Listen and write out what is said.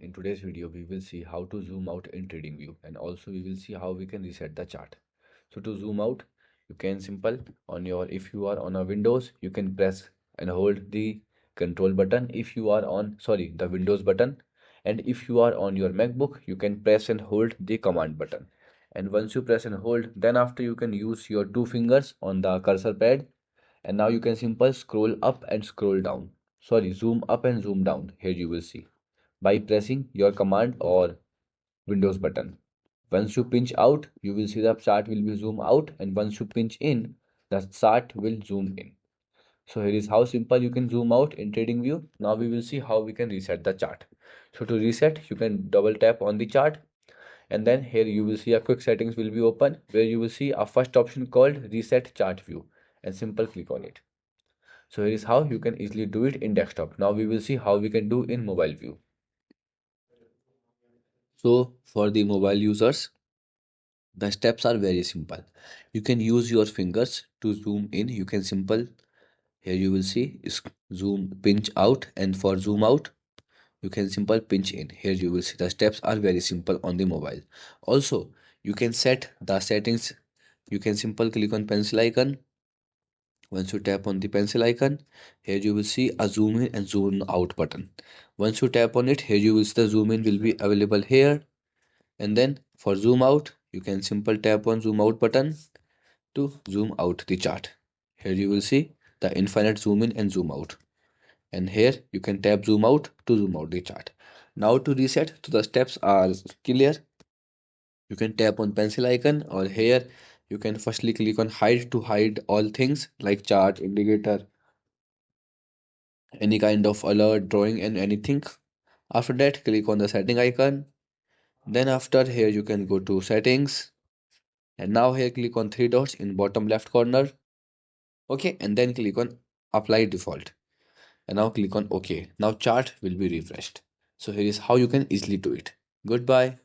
In today's video, we will see how to zoom out in TradingView, and also we will see how we can reset the chart. So to zoom out, you can simple on your, if you are on a Windows, you can press and hold the control button. If you are on, sorry, the Windows button, and if you are on your MacBook, you can press and hold the command button. And once you press and hold, then after you can use your two fingers on the cursor pad, and now you can simple scroll up and scroll down. Sorry, zoom up and zoom down. Here you will see by pressing your command or Windows button. Once you pinch out, you will see the chart will be zoom out, and once you pinch in, the chart will zoom in. So here is how simple you can zoom out in TradingView. Now we will see how we can reset the chart. So to reset, you can double tap on the chart, and then here you will see a quick settings will be open where you will see a first option called reset chart view, and simple click on it. So here is how you can easily do it in desktop. Now we will see how we can do in mobile view. So for the mobile users, the steps are very simple. You can use your fingers to zoom in. You can simple, here you will see is zoom pinch out, and for zoom out you can simple pinch in. Here you will see the steps are very simple on the mobile. Also you can set the settings. You can simple click on pencil icon. Once you tap on the pencil icon, here you will see a zoom in and zoom out button. Once you tap on it, here you will see the zoom in will be available here, and then for zoom out you can simple tap on zoom out button to zoom out the chart. Here you will see the infinite zoom in and zoom out, and here you can tap zoom out to zoom out the chart. Now to reset, so the steps are clear. You can tap on pencil icon, or here you can firstly click on hide to hide all things like chart, indicator, any kind of alert, drawing, and anything. After that, click on the setting icon. Then after, here you can go to settings, and now here click on three dots in bottom left corner. Okay, and then click on apply default, and now click on OK. Now chart will be refreshed. So here is how you can easily do it. Goodbye.